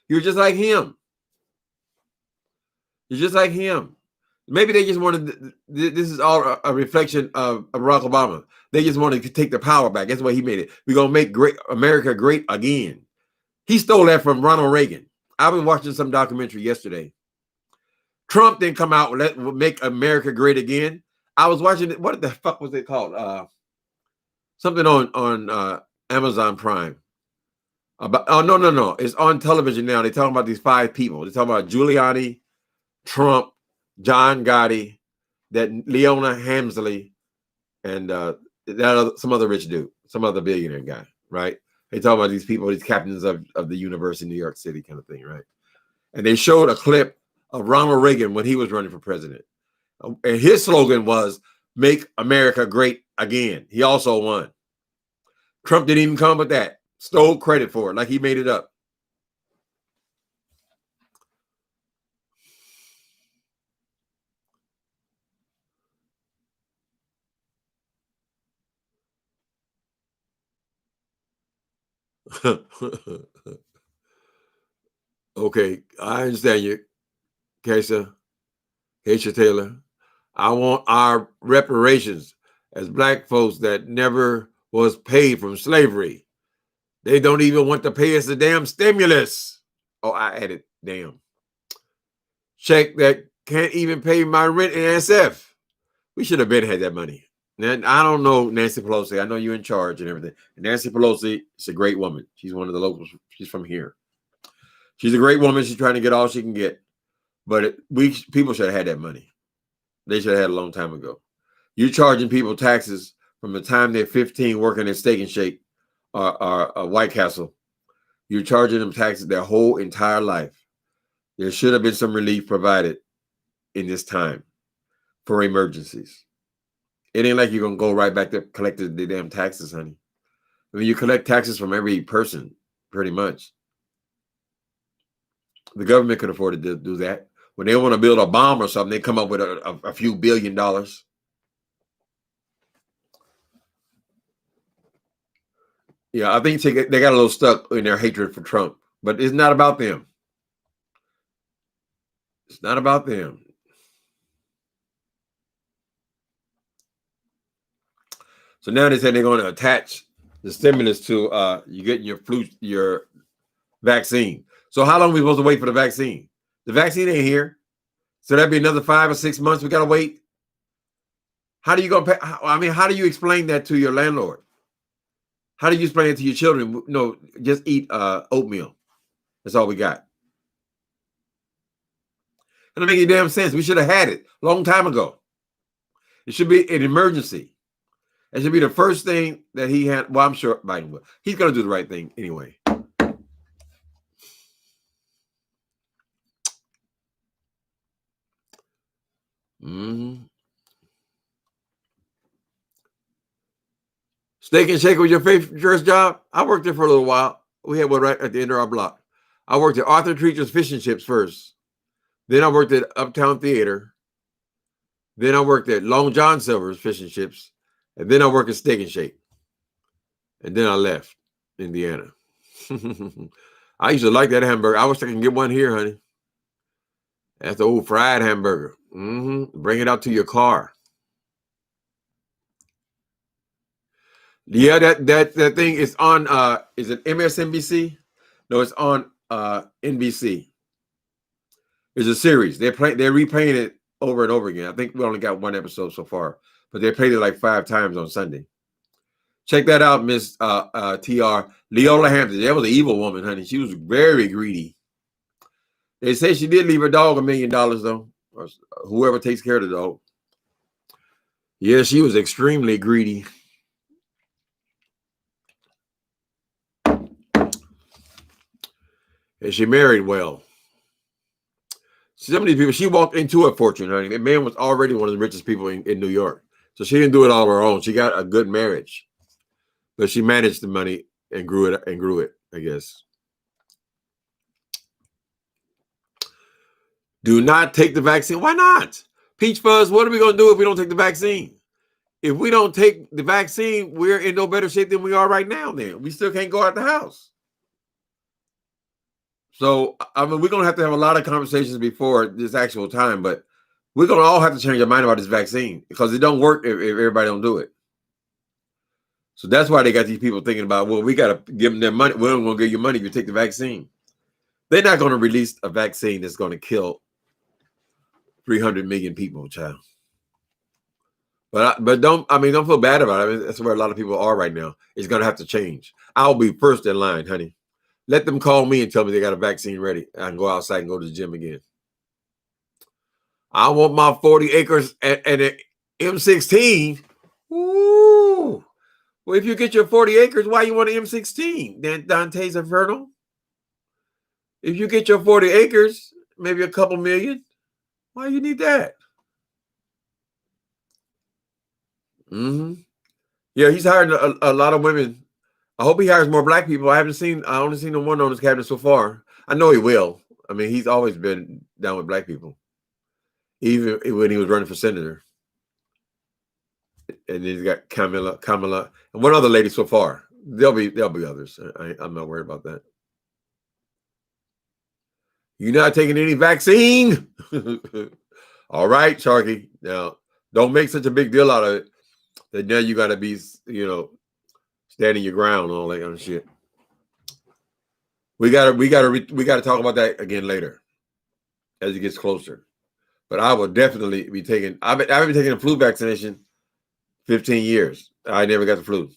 You're just like him. You're just like him. Maybe they just wanted, this is all a reflection of Barack Obama. They just wanted to take the power back. That's why he made it. We're going to make America great again. He stole that from Ronald Reagan. I was watching some documentary yesterday. Trump didn't come out and make America great again. I was watching it. What the fuck was it called? Something on Amazon Prime. No. It's on television now. They're talking about these 5 people. They're talking about Giuliani, Trump, John Gotti, that Leona Hamsley, and some other rich dude, some other billionaire guy, right? They talk about these people, these captains of the universe in New York City kind of thing, right? And they showed a clip of Ronald Reagan when he was running for president. And his slogan was, "Make America great again." He also won. Trump didn't even come with that. Stole credit for it, like he made it up. Okay, I understand you, Keisha Taylor. I want our reparations as Black folks that never was paid from slavery. They don't even want to pay us the damn stimulus. Oh, I added damn. Check that can't even pay my rent and SF. We should have been had that money. And I don't know Nancy Pelosi. I know you're in charge and everything. And Nancy Pelosi is a great woman. She's one of the locals. She's from here. She's a great woman. She's trying to get all she can get. But people should have had that money. They should have had it a long time ago. You're charging people taxes from the time they're 15 working at Steak and Shake or White Castle. You're charging them taxes their whole entire life. There should have been some relief provided in this time for emergencies. It ain't like you're going to go right back to collecting the damn taxes, honey. I mean, you collect taxes from every person, pretty much. The government could afford to do that. When they want to build a bomb or something, they come up with a few $1 billion. Yeah, I think they got a little stuck in their hatred for Trump, but it's not about them. It's not about them. So now they said they're going to attach the stimulus to you getting your vaccine. So how long are we supposed to wait for the vaccine? The vaccine ain't here. So that'd be another 5 or 6 months we got to wait. How do you go pay? I mean, how do you explain that to your landlord? How do you explain it to your children? No, just eat oatmeal. That's all we got. It doesn't make any damn sense. We should have had it a long time ago. It should be an emergency. It should be the first thing that he had. Well, I'm sure Biden will. He's going to do the right thing anyway. Mm-hmm. Steak and Shake was your favorite first job? I worked there for a little while. We had one right at the end of our block. I worked at Arthur Treacher's Fish and Chips first. Then I worked at Uptown Theater. Then I worked at Long John Silver's Fish and Chips. And then I worked at Steak and Shake. And then I left Indiana. I used to like that hamburger. I wish I could get one here, honey. That's the old fried hamburger. Bring it out to your car. Yeah, that thing is on. Is it MSNBC? No, it's on NBC. It's a series. They're replaying it over and over again. I think we only got one episode so far, but they played it like 5 times on Sunday. Check that out, Miss TR. Leola Hampton. That was an evil woman, honey. She was very greedy. They say she did leave her dog $1 million, though, or whoever takes care of the dog. Yeah, she was extremely greedy. And she married well. Some of these people, she walked into a fortune, honey. That man was already one of the richest people in New York. So she didn't do it all on her own. She got a good marriage. But she managed the money and grew it, I guess. Do not take the vaccine. Why not? Peach Fuzz, what are we going to do if we don't take the vaccine? If we don't take the vaccine, we're in no better shape than we are right now then. We still can't go out the house. So, I mean, we're going to have a lot of conversations before this actual time, but we're going to all have to change our mind about this vaccine because it don't work if everybody don't do it. So that's why they got these people thinking about, well, we got to give them their money. We're going to give you money if you take the vaccine. They're not going to release a vaccine that's going to kill 300 million people, child. But don't feel bad about it. I mean, that's where a lot of people are right now. It's going to have to change. I'll be first in line, honey. Let them call me and tell me they got a vaccine ready. I can go outside and go to the gym again. I want my 40 acres and an M16. Ooh. Well, if you get your 40 acres, why you want an M16? Then Dante's Inferno. If you get your 40 acres, maybe a couple million, why you need that? Yeah, he's hiring a lot of women. I hope he hires more black people. I only seen the one on his cabinet so far. I know he will. I mean, he's always been down with black people, even when he was running for senator. And he's got Kamala, and one other lady so far. There'll be others. I'm not worried about that. You're not taking any vaccine? All right, Sharky. Now, don't make such a big deal out of it that now you got to be, standing your ground and all that kind of shit. We gotta talk about that again later as it gets closer. But I will definitely be taking. I've been taking a flu vaccination 15 years. I never got the flu.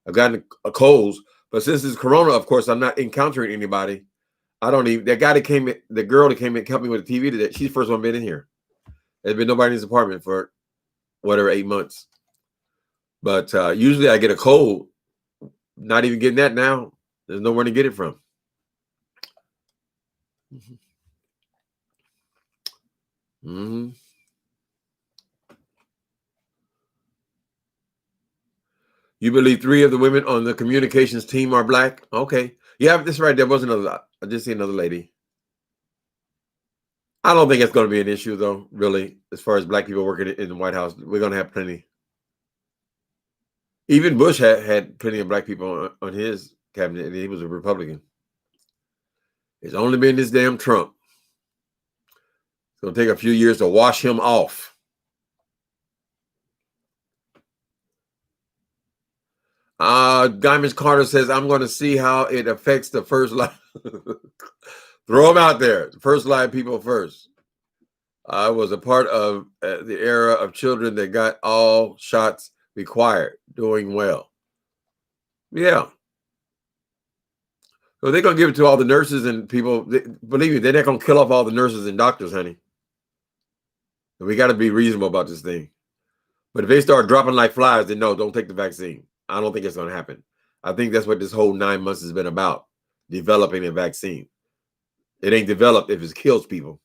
I've gotten a colds, but since it's Corona, of course, I'm not encountering anybody. I don't even. That guy that came in, the girl that came in, helped me with the TV today. She's the first one been in here. There's been nobody in his apartment for whatever 8 months. But usually I get a cold. Not even getting that now. There's nowhere to get it from. You believe 3 of the women on the communications team are black? Okay. Yeah, that's right. There was another. I just see another lady. I don't think it's going to be an issue, though, really, as far as black people working in the White House. We're going to have plenty. Even Bush had plenty of black people on his cabinet, and he was a Republican. It's only been this damn Trump. It's going to take a few years to wash him off. Diamond Carter says, I'm going to see how it affects the first line. Throw them out there. First line people first. I was a part of the era of children that got all shots required, doing well. Yeah. So they're going to give it to all the nurses and people. Believe me, they're not going to kill off all the nurses and doctors, honey. And we got to be reasonable about this thing. But if they start dropping like flies, then no, don't take the vaccine. I don't think it's going to happen. I think that's what this whole 9 months has been about, developing a vaccine. It ain't developed if it kills people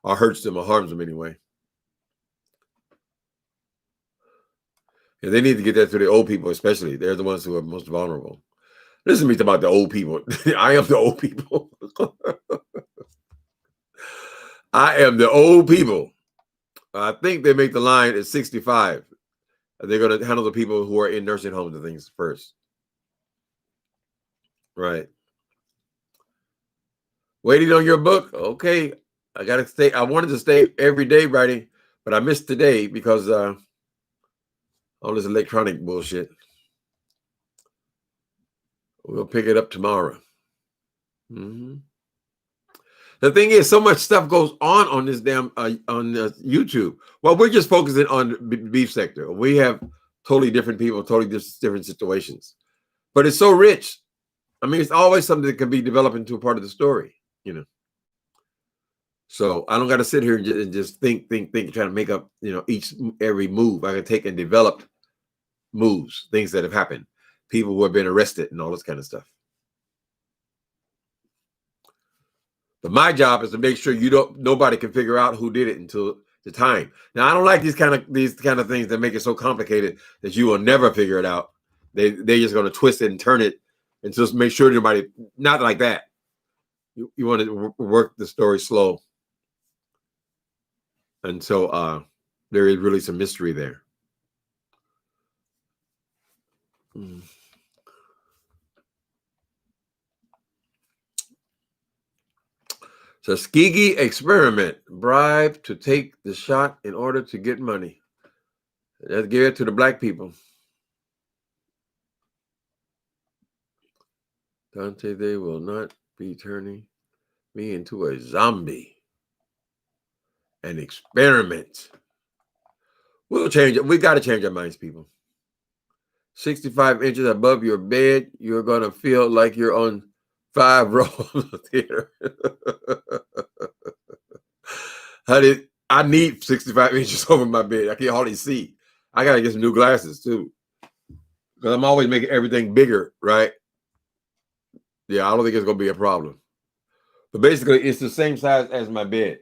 or hurts them or harms them anyway. And they need to get that to the old people, especially. They're the ones who are most vulnerable. Listen to me about the old people. I am the old people. I am the old people. I think they make the line at 65. They're going to handle the people who are in nursing homes and things first. Right. Waiting on your book. Okay. I got to stay. I wanted to stay every day writing, but I missed today because all this electronic bullshit. We'll pick it up tomorrow. Mm-hmm. The thing is, so much stuff goes on this damn on YouTube. Well, we're just focusing on the beef sector. We have totally different people, totally different situations. But it's so rich. I mean, it's always something that can be developed into a part of the story, you know. So I don't got to sit here and just think, trying to make up, you know, every move. I can take and develop moves, things that have happened, people who have been arrested and all this kind of stuff. But my job is to make sure nobody can figure out who did it until the time. Now, I don't like these kind of things that make it so complicated that you will never figure it out. They're just going to twist it and turn it and just make sure nobody, not like that. You want to work the story slow. And so there is really some mystery there. Tuskegee Experiment, bribe to take the shot in order to get money. Let's give it to the black people. Dante, they will not be turning me into a zombie. An experiment. We'll change it. We got to change our minds, people. 65 inches above your bed, you're going to feel like you're on 5 rows of theater. Honey, I need 65 inches over my bed. I can hardly see. I got to get some new glasses, too. Because I'm always making everything bigger, right? Yeah, I don't think it's going to be a problem. But basically, it's the same size as my bed.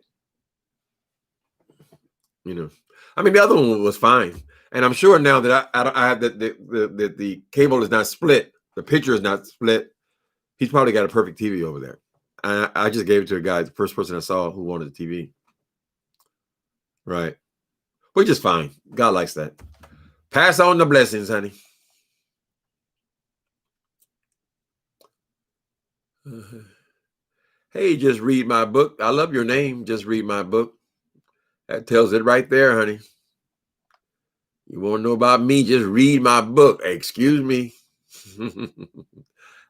You know, I mean, the other one was fine. And I'm sure now that I have that the cable is not split, the picture is not split. He's probably got a perfect TV over there. I just gave it to a guy, the first person I saw who wanted a TV. Right. Which is fine. God likes that. Pass on the blessings, honey. Hey, just read my book. I love your name. Just read my book. That tells it right there, honey. You want to know about me? Just read my book. Excuse me.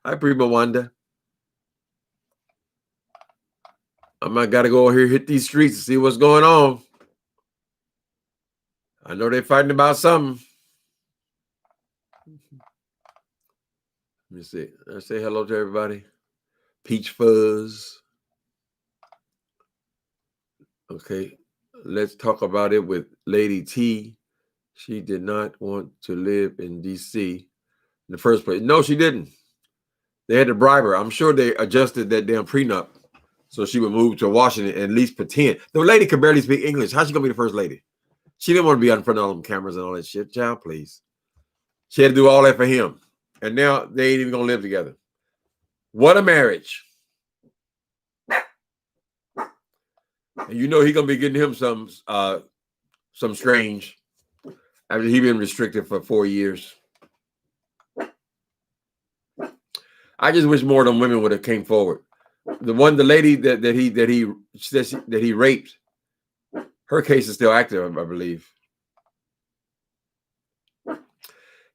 Hi, Prima Wanda. I might got to go here, hit these streets and see what's going on. I know they're fighting about something. Let me see. I say hello to everybody. Peach Fuzz. Okay. Let's talk about it with Lady T. She did not want to live in D.C. in the first place. No, she didn't. They had to bribe her. I'm sure they adjusted that damn prenup so she would move to Washington and at least pretend. The lady could barely speak English. How's she going to be the first lady? She didn't want to be out in front of all them cameras and all that shit. Child, please. She had to do all that for him. And now they ain't even going to live together. What a marriage. And you know he's gonna be getting him some strange after he been restricted for 4 years. I just wish more of them women would have came forward. The lady that he raped, her case is still active, I believe.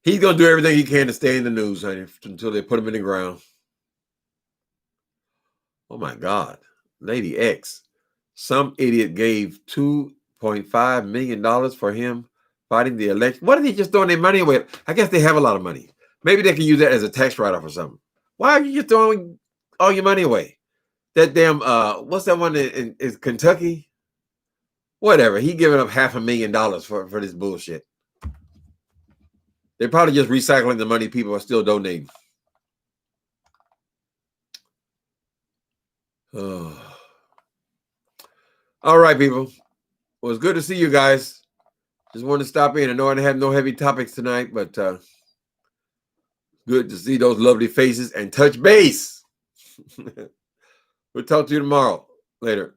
He's gonna do everything he can to stay in the news, honey, until they put him in the ground. Oh my God, Lady X, some idiot gave $2.5 million for him fighting the election. What are they just throwing their money away? I guess they have a lot of money. Maybe they can use that as a tax write-off or something. Why are you just throwing all your money away? That damn what's that one in Kentucky? Whatever. He giving up $500,000 for this bullshit. They're probably just recycling the money people are still donating. Oh. All right, people. Well, it's good to see you guys. Just wanted to stop in. I know I have no heavy topics tonight, but good to see those lovely faces and touch base. We'll talk to you tomorrow. Later.